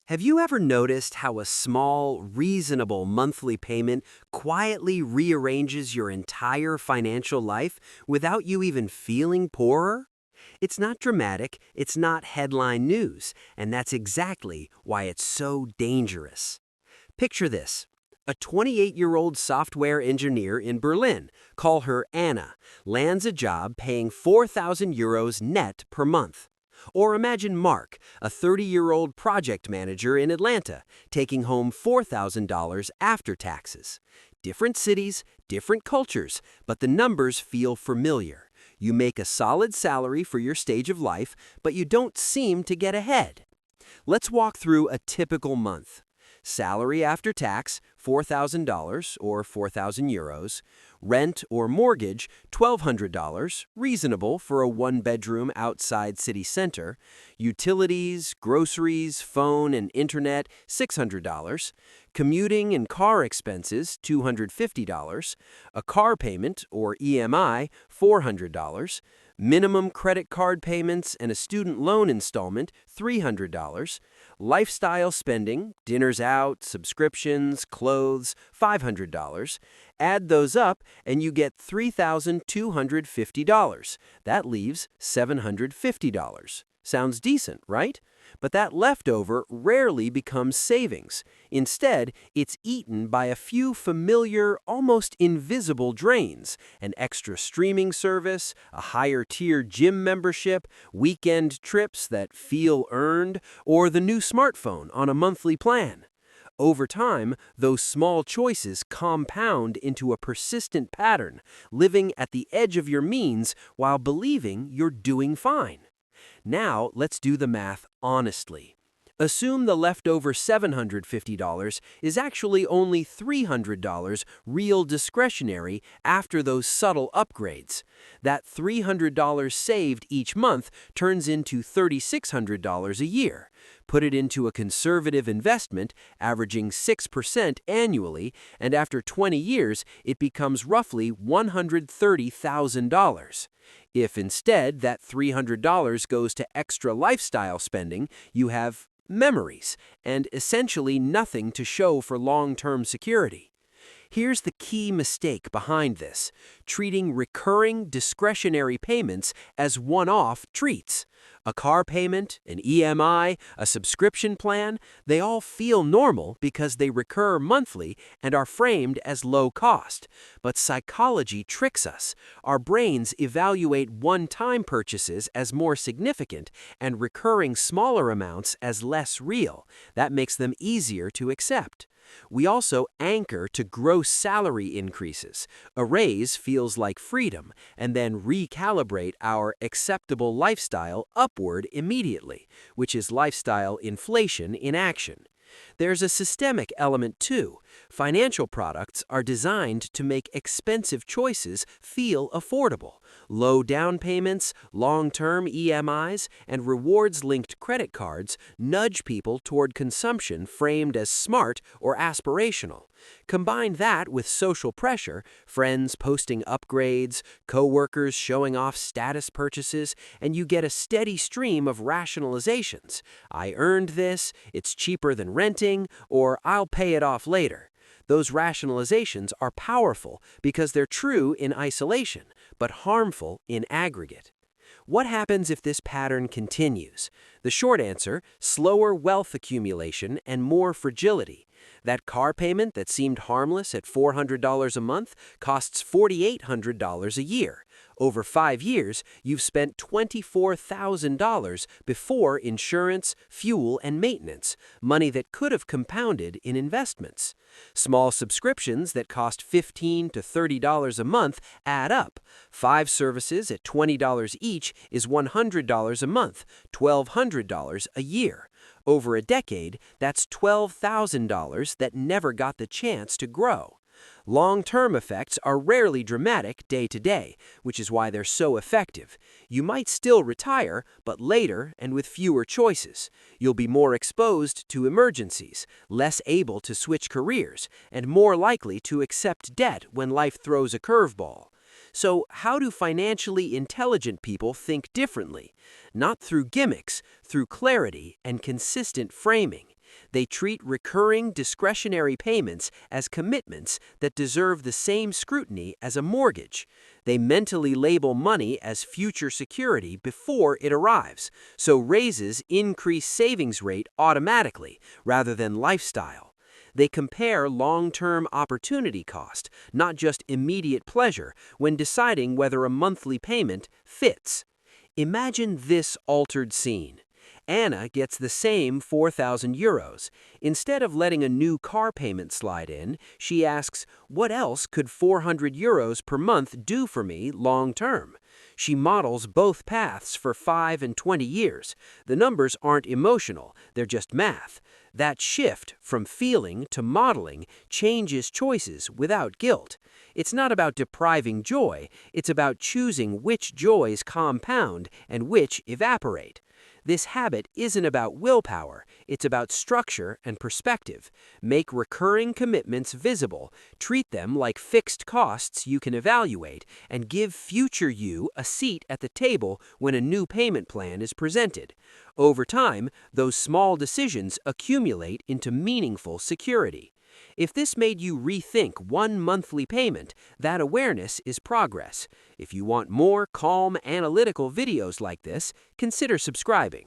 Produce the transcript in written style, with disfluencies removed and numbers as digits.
Have you ever noticed how a small, reasonable monthly payment quietly rearranges your entire financial life without you even feeling poorer? It's not dramatic, it's not headline news, and that's exactly why it's so dangerous. Picture this. A 28-year-old software engineer in Berlin, call her Anna, lands a job paying 4,000 euros net per month. Or imagine Mark, a 30-year-old project manager in Atlanta, taking home $4,000 after taxes. Different cities, different cultures, but the numbers feel familiar. You make a solid salary for your stage of life, but you don't seem to get ahead. Let's walk through a typical month. Salary after tax, $4,000 or 4,000 euros. Rent or mortgage, $1,200, reasonable for a one-bedroom outside city center. Utilities, groceries, phone and internet, $600. Commuting and car expenses, $250. A car payment or EMI, $400. Minimum credit card payments and a student loan installment, $300. Lifestyle spending, dinners out, subscriptions, clothes, $500. Add those up and you get $3,250. That leaves $750. Sounds decent, right? But that leftover rarely becomes savings. Instead, it's eaten by a few familiar, almost invisible drains: an extra streaming service, a higher-tier gym membership, weekend trips that feel earned, or the new smartphone on a monthly plan. Over time, those small choices compound into a persistent pattern, living at the edge of your means while believing you're doing fine. Now, let's do the math honestly. Assume the leftover $750 is actually only $300 real discretionary after those subtle upgrades. That $300 saved each month turns into $3,600 a year. Put it into a conservative investment, averaging 6% annually, and after 20 years, it becomes roughly $130,000. If instead that $300 goes to extra lifestyle spending, you have memories and essentially nothing to show for long-term security. Here's the key mistake behind this: treating recurring discretionary payments as one-off treats. A car payment, an EMI, a subscription plan, they all feel normal because they recur monthly and are framed as low cost. But psychology tricks us. Our brains evaluate one-time purchases as more significant and recurring smaller amounts as less real. That makes them easier to accept. We also anchor to gross salary increases. A raise feels like freedom, and then recalibrate our acceptable lifestyle upward immediately, which is lifestyle inflation in action. There's a systemic element too. Financial products are designed to make expensive choices feel affordable. Low down payments, long-term EMIs, and rewards-linked credit cards nudge people toward consumption framed as smart or aspirational. Combine that with social pressure, friends posting upgrades, coworkers showing off status purchases, and you get a steady stream of rationalizations. I earned this, it's cheaper than renting, or I'll pay it off later. Those rationalizations are powerful because they're true in isolation, but harmful in aggregate. What happens if this pattern continues? The short answer: slower wealth accumulation and more fragility. That car payment that seemed harmless at $400 a month costs $4,800 a year. Over 5 years, you've spent $24,000 before insurance, fuel, and maintenance, money that could have compounded in investments. Small subscriptions that cost $15 to $30 a month add up. 5 services at $20 each is $100 a month, $1,200 a year. Over a decade, that's $12,000 that never got the chance to grow. Long-term effects are rarely dramatic day to day, which is why they're so effective. You might still retire, but later and with fewer choices. You'll be more exposed to emergencies, less able to switch careers, and more likely to accept debt when life throws a curveball. So, how do financially intelligent people think differently? Not through gimmicks, through clarity and consistent framing. They treat recurring discretionary payments as commitments that deserve the same scrutiny as a mortgage. They mentally label money as future security before it arrives, so raises increase savings rate automatically rather than lifestyle. They compare long-term opportunity cost, not just immediate pleasure, when deciding whether a monthly payment fits. Imagine this altered scene. Anna gets the same 4,000 euros. Instead of letting a new car payment slide in, she asks, what else could 400 euros per month do for me long term? She models both paths for 5 and 20 years. The numbers aren't emotional, they're just math. That shift from feeling to modeling changes choices without guilt. It's not about depriving joy, it's about choosing which joys compound and which evaporate. This habit isn't about willpower, it's about structure and perspective. Make recurring commitments visible, treat them like fixed costs you can evaluate, and give future you a seat at the table when a new payment plan is presented. Over time, those small decisions accumulate into meaningful security. If this made you rethink one monthly payment, that awareness is progress. If you want more calm, analytical videos like this, consider subscribing.